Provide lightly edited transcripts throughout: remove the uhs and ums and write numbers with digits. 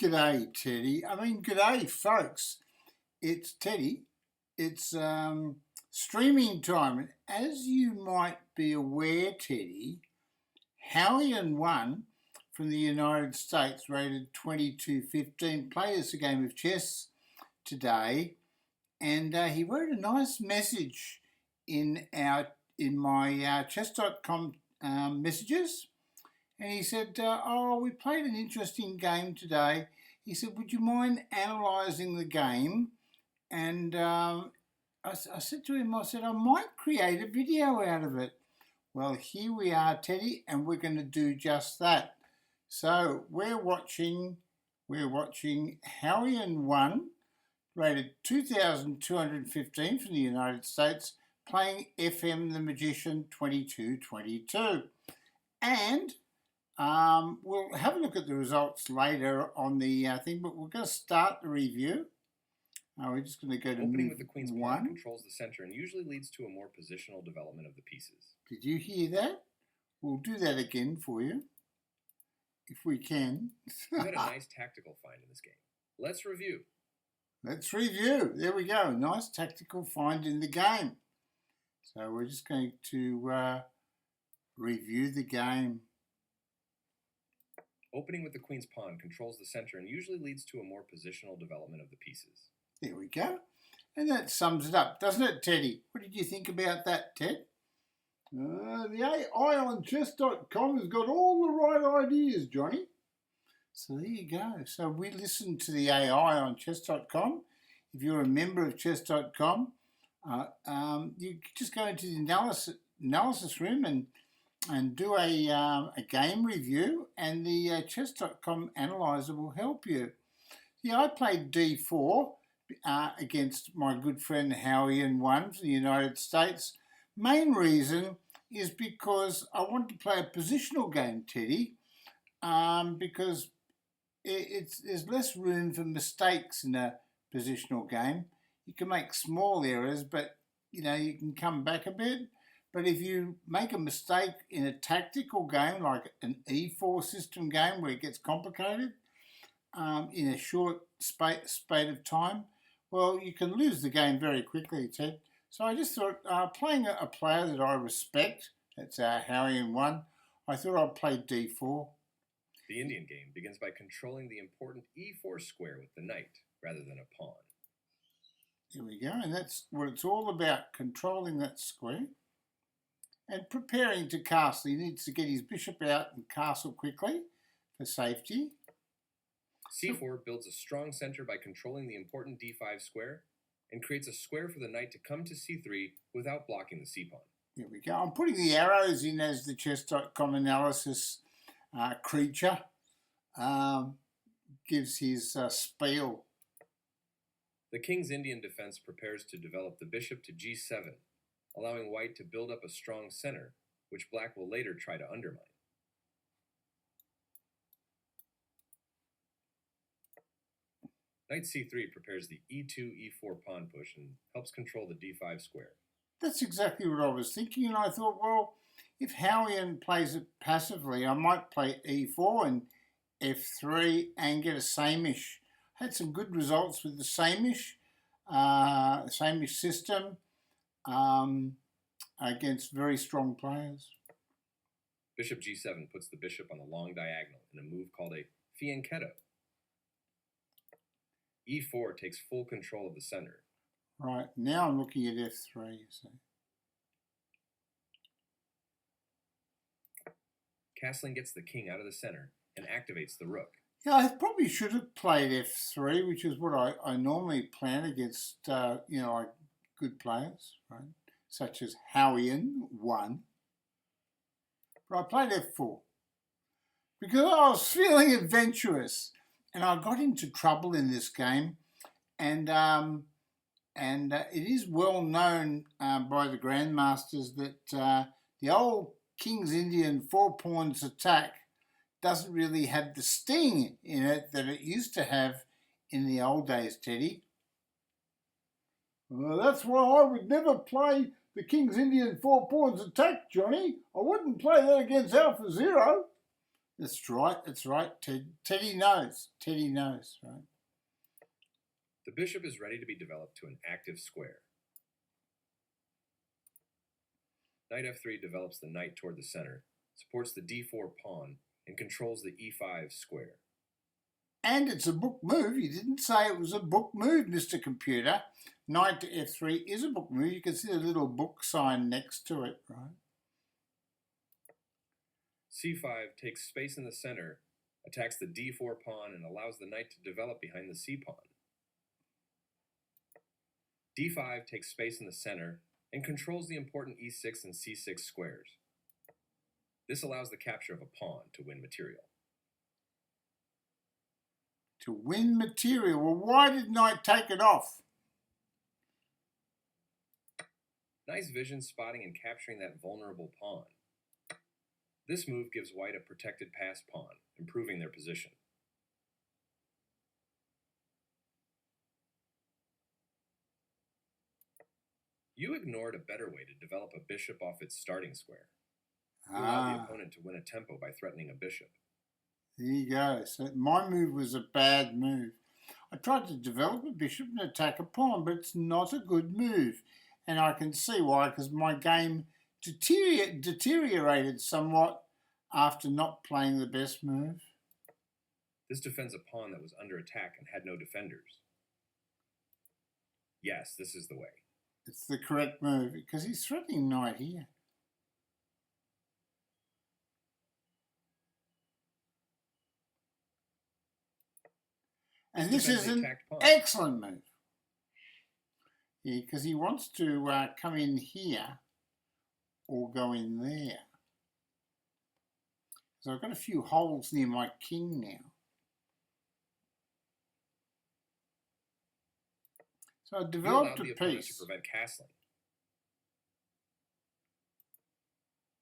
G'day, Teddy. G'day, folks. It's Teddy. It's streaming time. And as you might be aware, Teddy, Howie and one from the United States, rated 22-15, played us a game of chess today, and he wrote a nice message in my chess.com messages. And he said, we played an interesting game today. He said, would you mind analysing the game? And I said to him, I might create a video out of it. Well, here we are, Teddy, and we're going to do just that. So we're watching Howie and one, rated 2,215 from the United States, playing TheMagician 22-22. And we'll have a look at the results later on the thing, but we're going to start the review. We're just going to go to Opening with the queen's pawn controls the center and usually leads to a more positional development of the pieces. Did you hear that? We'll do that again for you, if we can. You had a nice tactical find in this game. Let's review. Let's review. There we go. Nice tactical find in the game. So we're just going to review the game. Opening with the queen's pawn controls the center and usually leads to a more positional development of the pieces. There we go. And that sums it up, doesn't it, Teddy? What did you think about that, Ted? The AI on chess.com has got all the right ideas, Johnny. So there you go. So we listen to the AI on chess.com. If you're a member of chess.com, you just go into the analysis room and do a game review, and the chess.com analyzer will help you. Yeah, I played d4 against my good friend Howie and one from the United States. Main reason is because I wanted to play a positional game, Teddy, because there's less room for mistakes in a positional game. You can make small errors, but you can come back a bit. But if you make a mistake in a tactical game, like an E4 system game where it gets complicated in a short spate of time, well, you can lose the game very quickly, Ted. So I just thought, playing a player that I respect, that's Howie and one, I thought I'd play d4. The Indian game begins by controlling the important E4 square with the knight, rather than a pawn. Here we go, and that's what it's all about, controlling that square. And preparing to castle. He needs to get his bishop out and castle quickly for safety. c4 builds a strong center by controlling the important d5 square and creates a square for the knight to come to c3 without blocking the c-pawn. Here we go. I'm putting the arrows in as the chess.com analysis creature gives his spiel. The king's Indian defense prepares to develop the bishop to g7, allowing white to build up a strong center, which black will later try to undermine. Knight c3 prepares the e2-e4 pawn push and helps control the d5 square. That's exactly what I was thinking, and I thought, well, if Howian plays it passively, I might play e4 and f3 and get a same-ish. Had some good results with the same-ish system against very strong players. Bishop g7 puts the bishop on the long diagonal in a move called a fianchetto. e4 takes full control of the center. Right, now I'm looking at f3, you see. Castling gets the king out of the center and activates the rook. Yeah, I probably should have played f3, which is what I normally plan against, like good players, right? Such as Howian, one. But I played f4 because I was feeling adventurous, and I got into trouble in this game, and it is well known by the grandmasters that the old King's Indian 4 pawns attack doesn't really have the sting in it that it used to have in the old days, Teddy. Well, that's why I would never play the King's Indian 4 pawns attack, Johnny. I wouldn't play that against Alpha Zero. That's right, Ted. Teddy knows, right? The bishop is ready to be developed to an active square. Knight f3 develops the knight toward the center, supports the d4 pawn, and controls the e5 square. And it's a book move. You didn't say it was a book move, Mr. Computer. Knight to f3 is a book move. You can see the little book sign next to it, right? c5 takes space in the center, attacks the d4 pawn, and allows the knight to develop behind the c pawn. d5 takes space in the center and controls the important e6 and c6 squares. This allows the capture of a pawn to win material. To win material. Well, why did Knight take it off? Nice vision spotting and capturing that vulnerable pawn. This move gives white a protected passed pawn, improving their position. You ignored a better way to develop a bishop off its starting square. You allow the opponent to win a tempo by threatening a bishop. There you go. So my move was a bad move. I tried to develop a bishop and attack a pawn, but it's not a good move. And I can see why, because my game deteriorated somewhat after not playing the best move. This defends a pawn that was under attack and had no defenders. Yes, this is the way. It's the correct move, because he's threatening knight here. And this is an excellent move. Yeah, because he wants to come in here or go in there. So I've got a few holes near my king now. So I developed a piece. To prevent castling.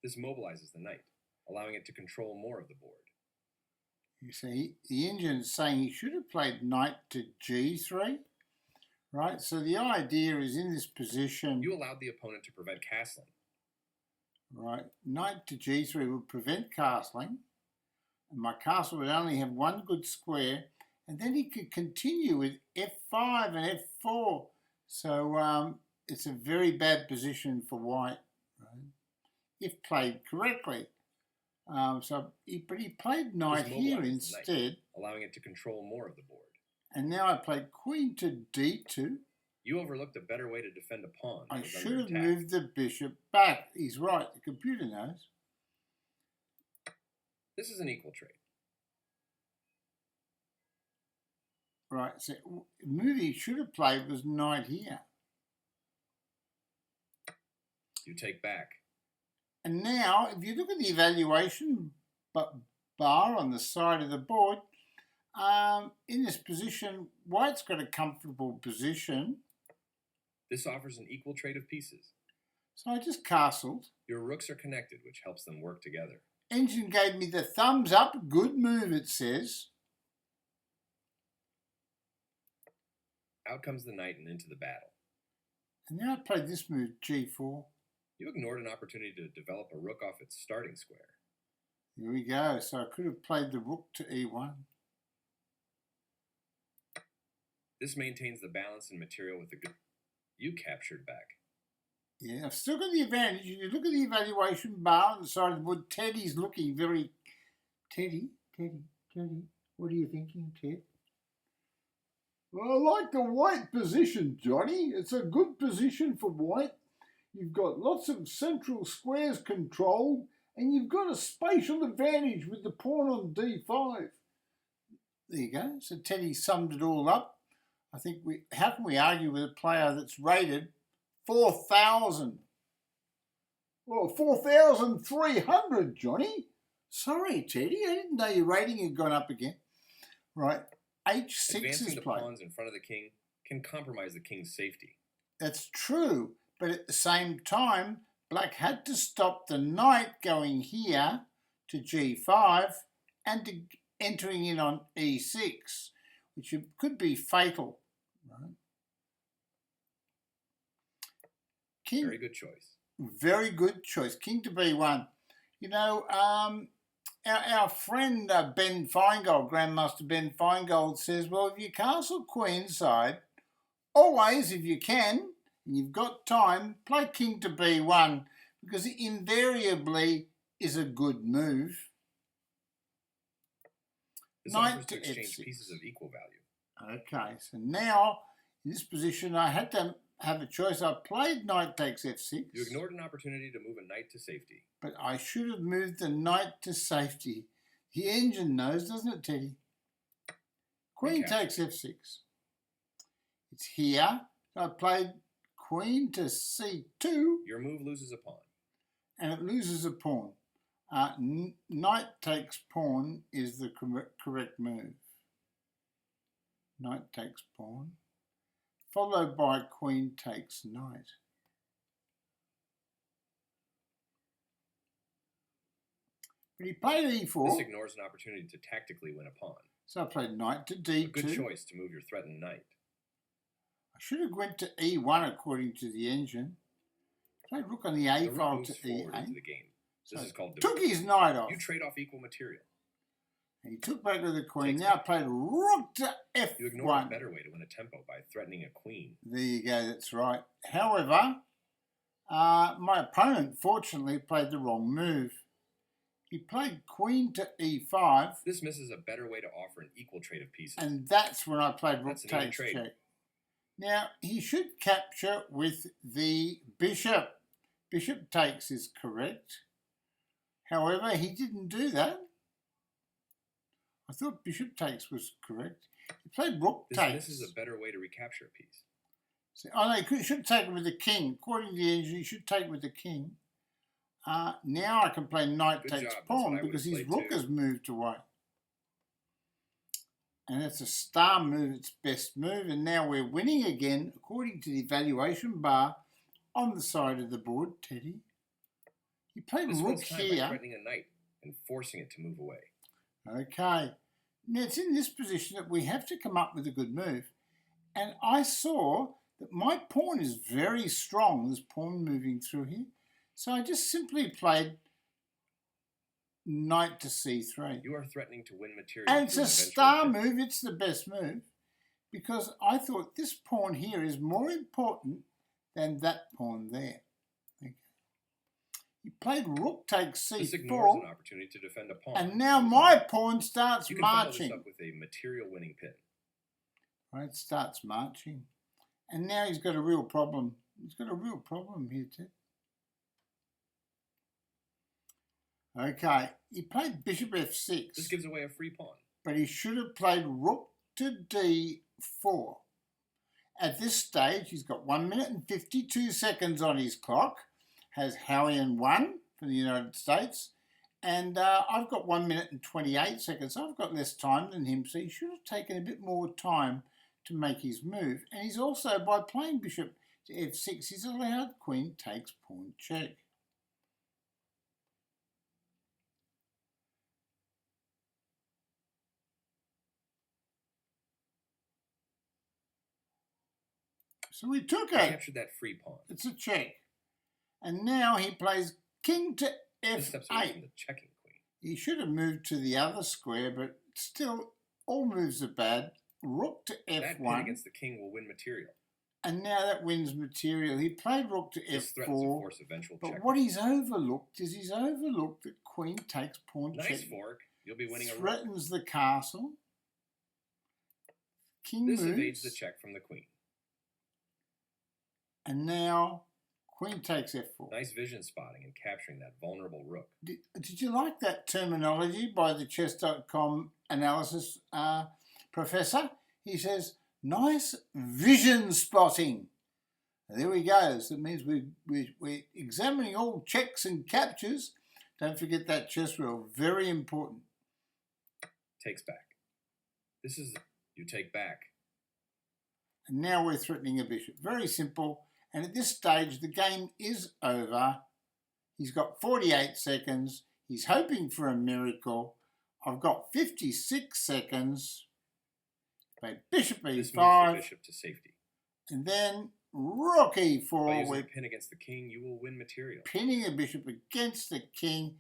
This mobilizes the knight, allowing it to control more of the board. You see, the engine's saying he should have played knight to g3, right? So the idea is in this position... You allowed the opponent to prevent castling. Right, knight to g3 would prevent castling, and my castle would only have one good square, and then he could continue with f5 and f4. So it's a very bad position for white, right? If played correctly. But he played knight here instead. Knight, allowing it to control more of the board. And now I played queen to d2. You overlooked a better way to defend a pawn. I should have moved the bishop back. He's right, the computer knows. This is an equal trade. Right, so the move he should have played was knight here. You take back. And now, if you look at the evaluation bar on the side of the board, in this position, white's got a comfortable position. This offers an equal trade of pieces. So I just castled. Your rooks are connected, which helps them work together. Engine gave me the thumbs up. Good move, it says. Out comes the knight and into the battle. And now I played this move, g4. You ignored an opportunity to develop a rook off its starting square. Here we go. So I could have played the rook to e1. This maintains the balance and material with the good. You captured back. Yeah, I've still got the advantage. If you look at the evaluation bar on the side of the board, Teddy's looking very... Teddy, what are you thinking, Ted? Well, I like the white position, Johnny. It's a good position for white. You've got lots of central squares controlled, and you've got a spatial advantage with the pawn on d5. There you go. So Teddy summed it all up. I think how can we argue with a player that's rated 4,000? Well, 4,300, Johnny. Sorry, Teddy, I didn't know your rating had gone up again. Right, h6 Advancing is the played. pawns in front of the king can compromise the king's safety. That's true, but at the same time, black had to stop the knight going here to g5 and to entering in on e6, which could be fatal. Right? King, very good choice. Very good choice. King to b1. You know, our friend Ben Feingold, Grandmaster Ben Feingold, says, well, if you castle queenside, always, if you can, and you've got time, play king to b1, because it invariably is a good move. This Knight offers to to exchange f6. pieces of equal value. Okay, so now, in this position, I had to have a choice. I played knight takes f6. You ignored an opportunity to move a knight to safety. But I should have moved the knight to safety. The engine knows, doesn't it, Teddy? Queen takes f6. It's here. So I played queen to c2. Your move loses a pawn. And it loses a pawn. Knight takes pawn is the correct move. Knight takes pawn, followed by queen takes knight. But he played e4. This ignores an opportunity to tactically win a pawn. So I played knight to d2. A good choice to move your threatened knight. I should have went to e1 according to the engine. Played rook on the a file to e8. Into the game. This is called took his knight off. You trade off equal material. And he took back with the queen. Now I played rook to f1. You ignore a better way to win a tempo by threatening a queen. There you go, that's right. However, my opponent fortunately played the wrong move. He played queen to e5. This misses a better way to offer an equal trade of pieces. And that's when I played rook takes trade. check. Now, he should capture with the bishop. Bishop takes is correct. However, he didn't do that. I thought bishop takes was correct. He played rook takes. This is a better way to recapture a piece. So, oh no, he should take it with the king. According to the engine, he should take with the king. Now I can play knight takes pawn because his rook has moved away. And it's a star move, it's best move. And now we're winning again, according to the evaluation bar on the side of the board, Teddy. He played rook here. Threatening a knight and forcing it to move away. Okay. Now it's in this position that we have to come up with a good move. And I saw that my pawn is very strong. There's pawn moving through here. So I just simply played knight to c3. You are threatening to win material. And it's a star move. It's the best move. Because I thought this pawn here is more important than that pawn there. Okay. He played rook takes c4. This ignores an opportunity to defend a pawn. And now my pawn starts marching. You can follow this up with a material winning pin. Right, starts marching. And now he's got a real problem. He's got a real problem here too. Okay, he played bishop f6. This gives away a free pawn. But he should have played rook to d4. At this stage, he's got 1 minute and 52 seconds on his clock. Has Howian 1 from the United States. And I've got 1 minute and 28 seconds. So I've got less time than him. So he should have taken a bit more time to make his move. And he's also, by playing bishop to f6, he's allowed queen takes pawn check. So we took it. Captured that free pawn. It's a check. And now he plays king to f8. This steps away from the checking queen. He should have moved to the other square, but still, all moves are bad. Rook to f1. That pin against the king will win material. And now that wins material. He played rook to this f4. Threatens to force eventual but check. what he's overlooked is he's overlooked that queen takes pawn check. Nice fork. You'll be winning a rook. Threatens the castle. King this moves. evades the check from the queen. And now queen takes f4. Nice vision spotting and capturing that vulnerable rook. Did you like that terminology by the chess.com analysis professor? He says, nice vision spotting. There we go. So it means we're examining all checks and captures. Don't forget that chess rule. Very important. Takes back. This is you take back. And now we're threatening a bishop. Very simple. And at this stage, the game is over. He's got 48 seconds. He's hoping for a miracle. I've got 56 seconds. Play bishop e5. This moves the bishop to safety. And then rook e4. By using a pin against the king, you will win material. Pinning a bishop against the king.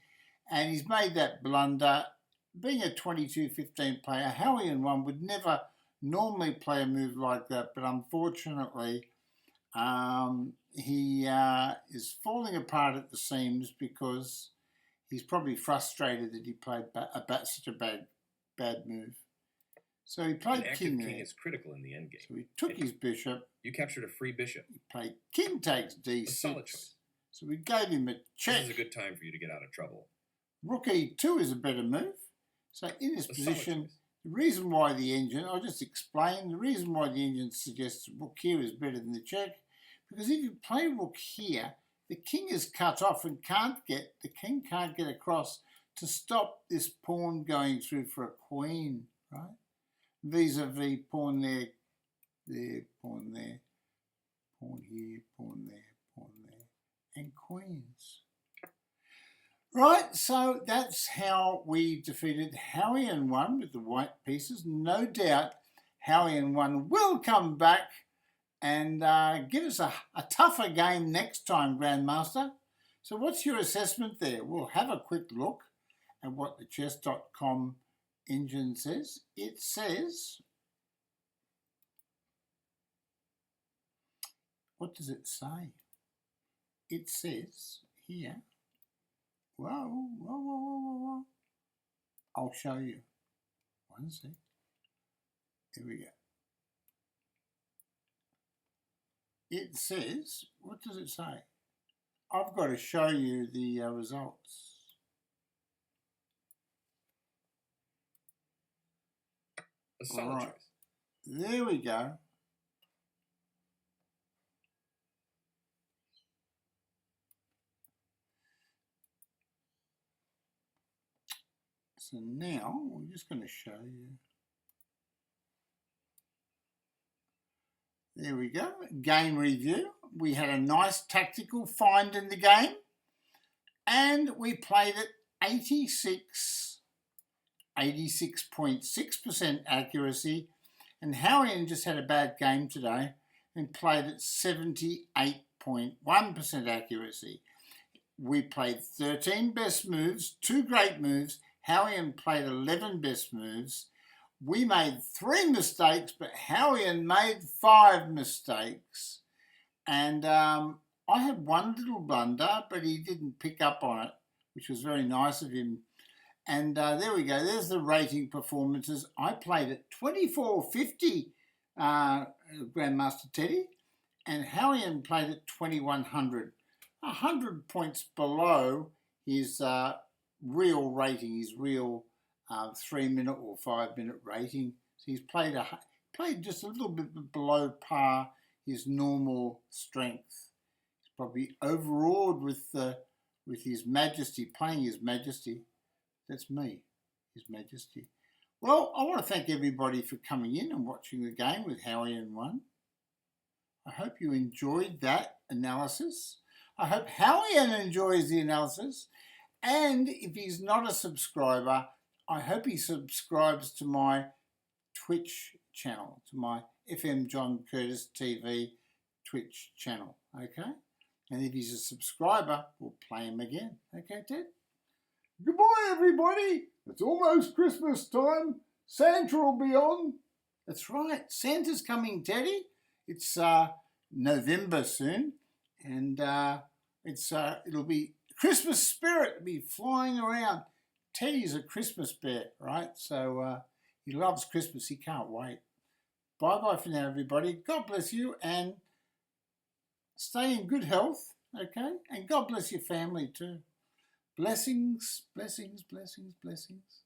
and he's made that blunder. Being a 22-15 player, Howie and one would never normally play a move like that, but unfortunately he is falling apart at the seams because he's probably frustrated that he played such a bad move. So he played An active king king there. is critical in the endgame. So he took his bishop. You captured a free bishop. He played king takes d6. A solid choice. So we gave him a check. This is a good time for you to get out of trouble. Rook e2 is a better move. So in this position, the reason why the engine, I'll just explain, the reason why the engine suggests rook here is better than the check, because if you play rook here, the king is cut off and the king can't get across to stop this pawn going through for a queen, right? Vis-a-vis pawn there, pawn there, pawn here, pawn there, and queens. Right, so that's how we defeated Howie and one with the white pieces. No doubt Howie and one will come back and give us a tougher game next time, Grandmaster. So what's your assessment there? We'll have a quick look at what the chess.com engine says. It says, what does it say? It says here, whoa. I'll show you. One sec. Here we go. It says, what does it say? I've got to show you the results. A solid choice. There we go. So now we're just going to show you. There we go. Game review. We had a nice tactical find in the game, and we played it 86.6% accuracy, and Howian just had a bad game today and played at 78.1% accuracy. We played 13 best moves, 2 great moves. Howian played 11 best moves. We made 3 mistakes, but Howian made 5 mistakes. And I had one little blunder, but he didn't pick up on it, which was very nice of him. And there we go. There's the rating performances. I played at 2450, Grandmaster Teddy, and Howian played at 2100. 100 points below his real rating, his real 3-minute or 5-minute rating. So he's played just a little bit below par his normal strength. He's probably overawed with his Majesty, playing his Majesty. That's me, His Majesty. Well, I want to thank everybody for coming in and watching the game with Howian 1. I hope you enjoyed that analysis. I hope Howian enjoys the analysis. And if he's not a subscriber, I hope he subscribes to my Twitch channel, to my FM John Curtis TV Twitch channel, okay? And if he's a subscriber, we'll play him again. Okay, Ted? Goodbye, everybody. It's almost Christmas time. Santa will be on. That's right. Santa's coming, Teddy. It's November soon, and it'll be Christmas spirit will be flying around. Teddy's a Christmas bear, right? So he loves Christmas. He can't wait. Bye-bye for now, everybody. God bless you, and stay in good health, okay? And God bless your family too. Blessings, blessings, blessings, blessings.